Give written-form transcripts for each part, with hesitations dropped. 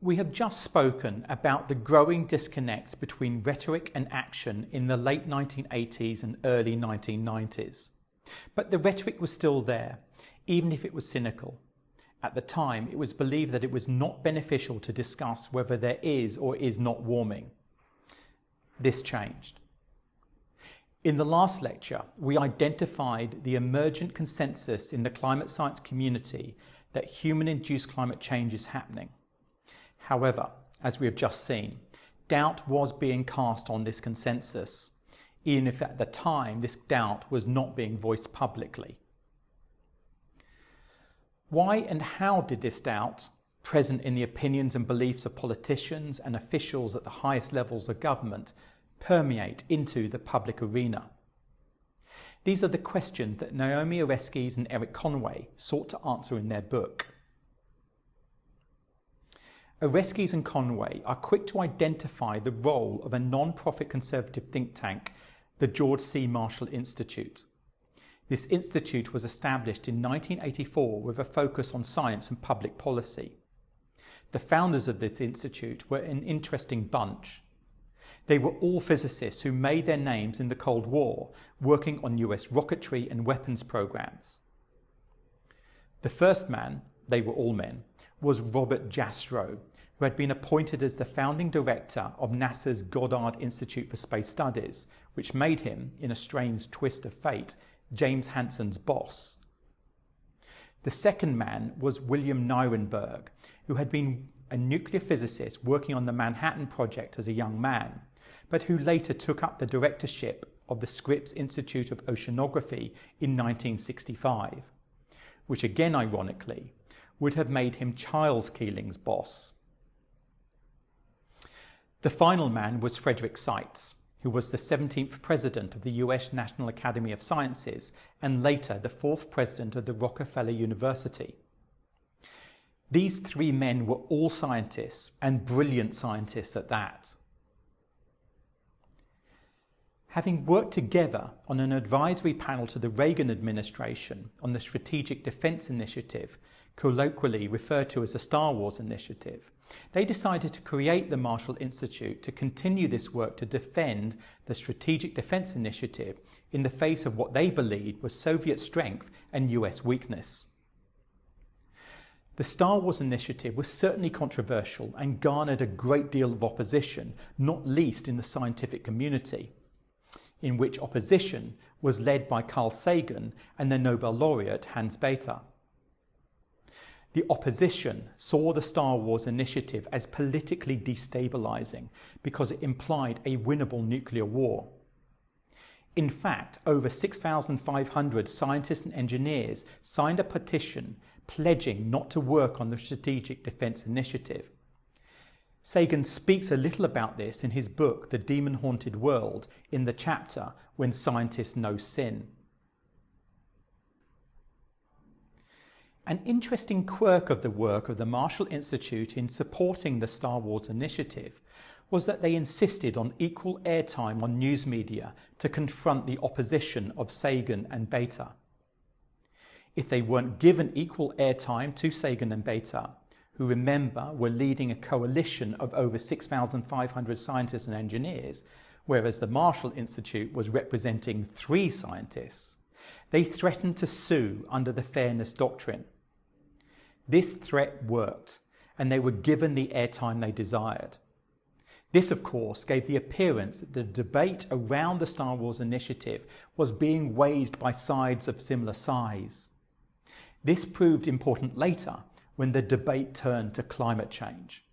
We have just spoken about the growing disconnect between rhetoric and action in the late 1980s and early 1990s. But the rhetoric was still there, even if it was cynical. At the time, it was believed that it was not beneficial to discuss whether there is or is not warming. This changed. In the last lecture, we identified the emergent consensus in the climate science community that human-induced climate change is happening. However, as we have just seen, doubt was being cast on this consensus, even if at the time this doubt was not being voiced publicly. Why and how did this doubt, present in the opinions and beliefs of politicians and officials at the highest levels of government, permeate into the public arena? These are the questions that Naomi Oreskes and Eric Conway sought to answer in their book. Oreskes and Conway are quick to identify the role of a non-profit conservative think tank, the George C. Marshall Institute. This institute was established in 1984 with a focus on science and public policy. The founders of this institute were an interesting bunch. They were all physicists who made their names in the Cold War, working on US rocketry and weapons programs. The first man, they were all men, was Robert Jastrow, who had been appointed as the founding director of NASA's Goddard Institute for Space Studies, which made him, in a strange twist of fate, James Hansen's boss. The second man was William Nirenberg, who had been a nuclear physicist working on the Manhattan Project as a young man, but who later took up the directorship of the Scripps Institute of Oceanography in 1965, which again, ironically, would have made him Charles Keeling's boss. The final man was Frederick Seitz, who was the 17th president of the US National Academy of Sciences and later the 4th president of the Rockefeller University. These three men were all scientists, and brilliant scientists at that. Having worked together on an advisory panel to the Reagan administration on the Strategic Defense Initiative, colloquially referred to as the Star Wars Initiative, they decided to create the Marshall Institute to continue this work to defend the Strategic Defense Initiative in the face of what they believed was Soviet strength and US weakness. The Star Wars Initiative was certainly controversial and garnered a great deal of opposition, not least in the scientific community, in which opposition was led by Carl Sagan and the Nobel laureate Hans Bethe. The opposition saw the Star Wars Initiative as politically destabilizing because it implied a winnable nuclear war. In fact, over 6,500 scientists and engineers signed a petition pledging not to work on the Strategic Defense Initiative. Sagan speaks a little about this in his book, The Demon-Haunted World, in the chapter When Scientists Know Sin. An interesting quirk of the work of the Marshall Institute in supporting the Star Wars Initiative was that they insisted on equal airtime on news media to confront the opposition of Sagan and Bethe. If they weren't given equal airtime to Sagan and Bethe, who, remember, were leading a coalition of over 6,500 scientists and engineers, whereas the Marshall Institute was representing 3 scientists, they threatened to sue under the Fairness Doctrine. This threat worked, and they were given the airtime they desired. This, of course, gave the appearance that the debate around the Star Wars Initiative was being waged by sides of similar size. This proved important later when the debate turned to climate change.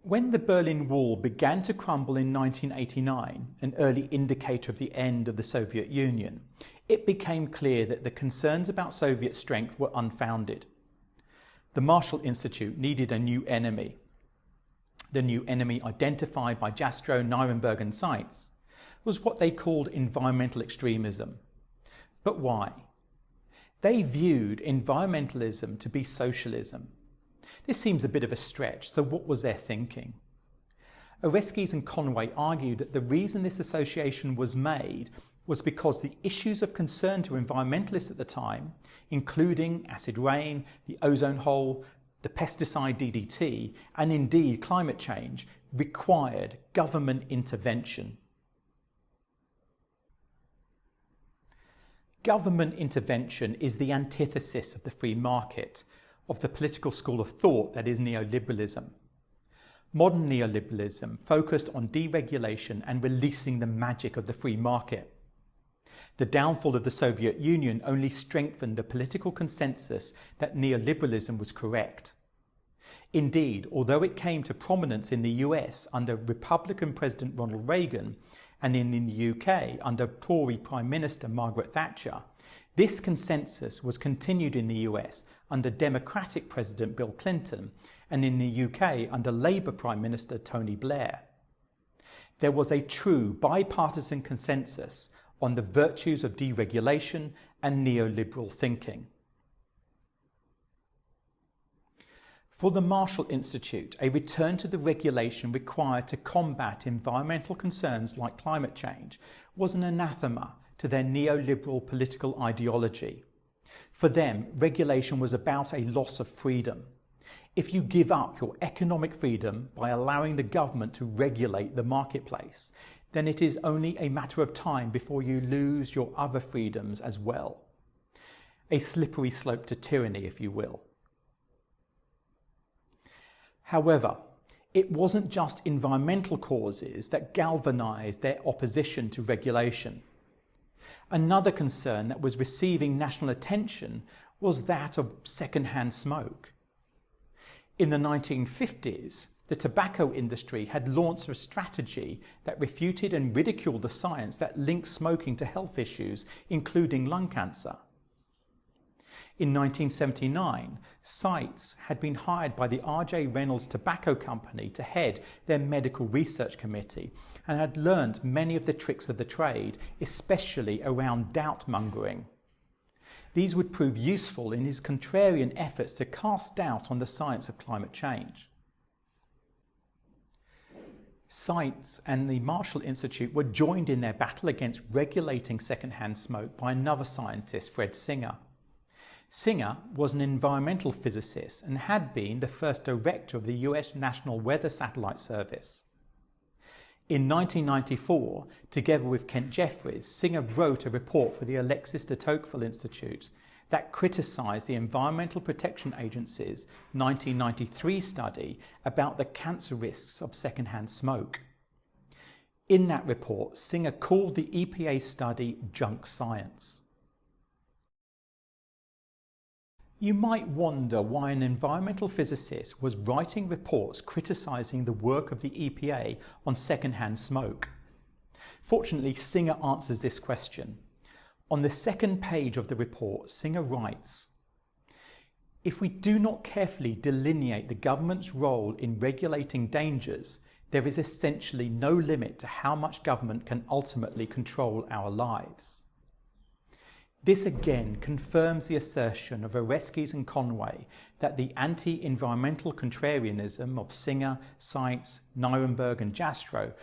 When the Berlin Wall began to crumble in 1989, an early indicator of the end of the Soviet Union, it became clear that the concerns about Soviet strength were unfounded. The Marshall Institute needed a new enemy. The new enemy identified by Jastrow, Nirenberg and Seitz was what they called environmental extremism. But why? They viewed environmentalism to be socialism. This seems a bit of a stretch, so what was their thinking? Oreskes and Conway argued that the reason this association was made was because the issues of concern to environmentalists at the time, including acid rain, the ozone hole, the pesticide DDT, and indeed climate change, required government intervention. Government intervention is the antithesis of the free market, of the political school of thought that is neoliberalism. Modern neoliberalism focused on deregulation and releasing the magic of the free market. The downfall of the Soviet Union only strengthened the political consensus that neoliberalism was correct. Indeed, although it came to prominence in the US under Republican President Ronald Reagan and in the UK under Tory Prime Minister Margaret Thatcher, this consensus was continued in the US under Democratic President Bill Clinton and in the UK under Labour Prime Minister Tony Blair. There was a true bipartisan consensus on the virtues of deregulation and neoliberal thinking. For the Marshall Institute, a return to the regulation required to combat environmental concerns like climate change was an anathema to their neoliberal political ideology. For them, regulation was about a loss of freedom. If you give up your economic freedom by allowing the government to regulate the marketplace, then it is only a matter of time before you lose your other freedoms as well. A slippery slope to tyranny, if you will. However, it wasn't just environmental causes that galvanized their opposition to regulation. Another concern that was receiving national attention was that of second-hand smoke. In the 1950s, the tobacco industry had launched a strategy that refuted and ridiculed the science that linked smoking to health issues, including lung cancer. In 1979, Seitz had been hired by the R.J. Reynolds Tobacco Company to head their medical research committee and had learned many of the tricks of the trade, especially around doubt-mongering. These would prove useful in his contrarian efforts to cast doubt on the science of climate change. Seitz and the Marshall Institute were joined in their battle against regulating second-hand smoke by another scientist, Fred Singer. Singer was an environmental physicist and had been the first director of the US National Weather Satellite Service. In 1994, together with Kent Jeffries, Singer wrote a report for the Alexis de Tocqueville Institute that criticised the Environmental Protection Agency's 1993 study about the cancer risks of second-hand smoke. In that report, Singer called the EPA study junk science. You might wonder why an environmental physicist was writing reports criticising the work of the EPA on second-hand smoke. Fortunately, Singer answers this question. On the second page of the report, Singer writes, "If we do not carefully delineate the government's role in regulating dangers, there is essentially no limit to how much government can ultimately control our lives." This again confirms the assertion of Oreskes and Conway that the anti-environmental contrarianism of Singer, Seitz, Nirenberg and Jastrow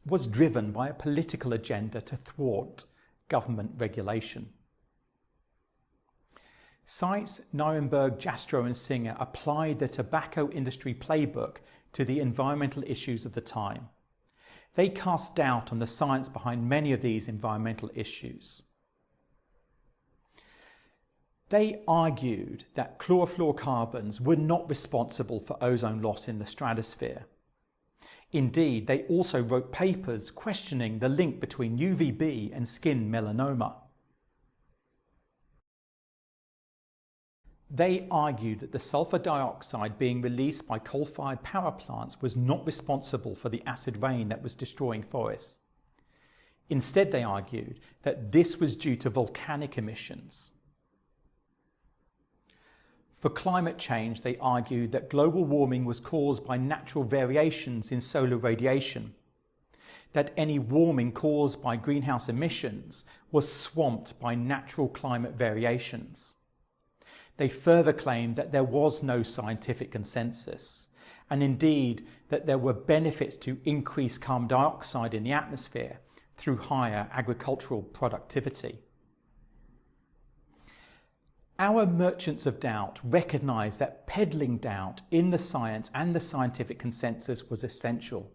was driven by a political agenda to thwart government regulation. Seitz, Nirenberg, Jastrow and Singer applied the tobacco industry playbook to the environmental issues of the time. They cast doubt on the science behind many of these environmental issues. They argued that chlorofluorocarbons were not responsible for ozone loss in the stratosphere. Indeed, they also wrote papers questioning the link between UVB and skin melanoma. They argued that the sulfur dioxide being released by coal-fired power plants was not responsible for the acid rain that was destroying forests. Instead, they argued that this was due to volcanic emissions. For climate change, they argued that global warming was caused by natural variations in solar radiation, that any warming caused by greenhouse emissions was swamped by natural climate variations. They further claimed that there was no scientific consensus, and indeed that there were benefits to increase carbon dioxide in the atmosphere through higher agricultural productivity. Our merchants of doubt recognized that peddling doubt in the science and the scientific consensus was essential.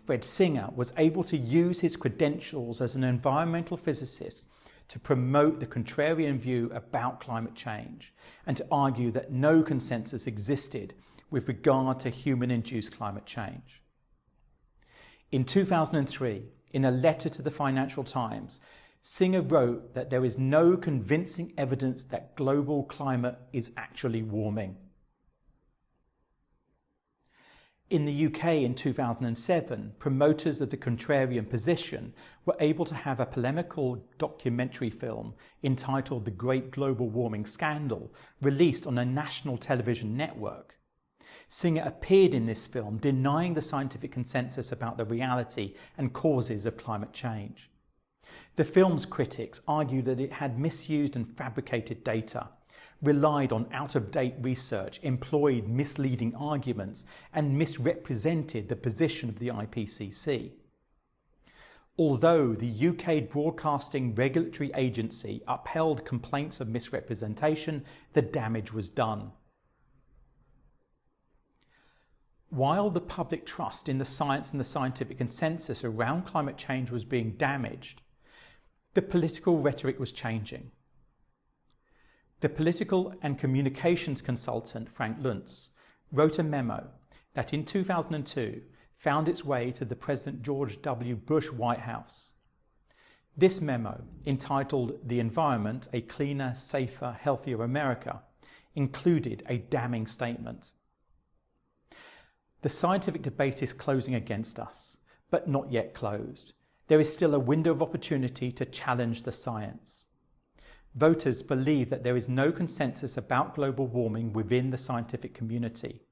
Fred Singer was able to use his credentials as an environmental physicist to promote the contrarian view about climate change and to argue that no consensus existed with regard to human-induced climate change. In 2003, in a letter to the Financial Times, Singer wrote that there is no convincing evidence that global climate is actually warming. In the UK in 2007, promoters of the contrarian position were able to have a polemical documentary film entitled The Great Global Warming Scandal released on a national television network. Singer appeared in this film denying the scientific consensus about the reality and causes of climate change. The film's critics argued that it had misused and fabricated data, relied on out-of-date research, employed misleading arguments, and misrepresented the position of the IPCC. Although the UK Broadcasting Regulatory Agency upheld complaints of misrepresentation, the damage was done. While the public trust in the science and the scientific consensus around climate change was being damaged, the political rhetoric was changing. The political and communications consultant Frank Luntz wrote a memo that in 2002 found its way to the President George W. Bush White House. This memo, entitled "The Environment, a Cleaner, Safer, Healthier America," included a damning statement. The scientific debate is closing against us, but not yet closed. There is still a window of opportunity to challenge the science. Voters believe that there is no consensus about global warming within the scientific community.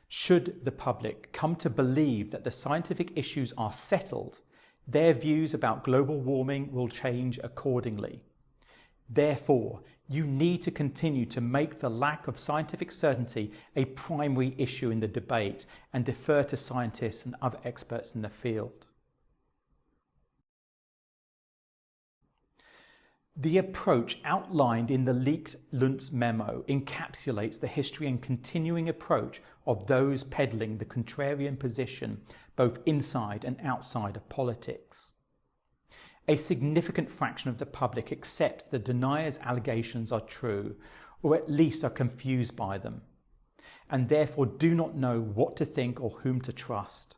Should the public come to believe that the scientific issues are settled, their views about global warming will change accordingly. Therefore, you need to continue to make the lack of scientific certainty a primary issue in the debate and defer to scientists and other experts in the field. The approach outlined in the leaked Luntz memo encapsulates the history and continuing approach of those peddling the contrarian position both inside and outside of politics. A significant fraction of the public accepts the denier's allegations are true, or at least are confused by them, and therefore do not know what to think or whom to trust.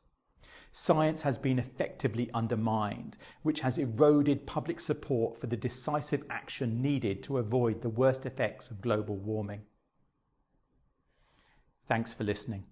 Science has been effectively undermined, which has eroded public support for the decisive action needed to avoid the worst effects of global warming. Thanks for listening.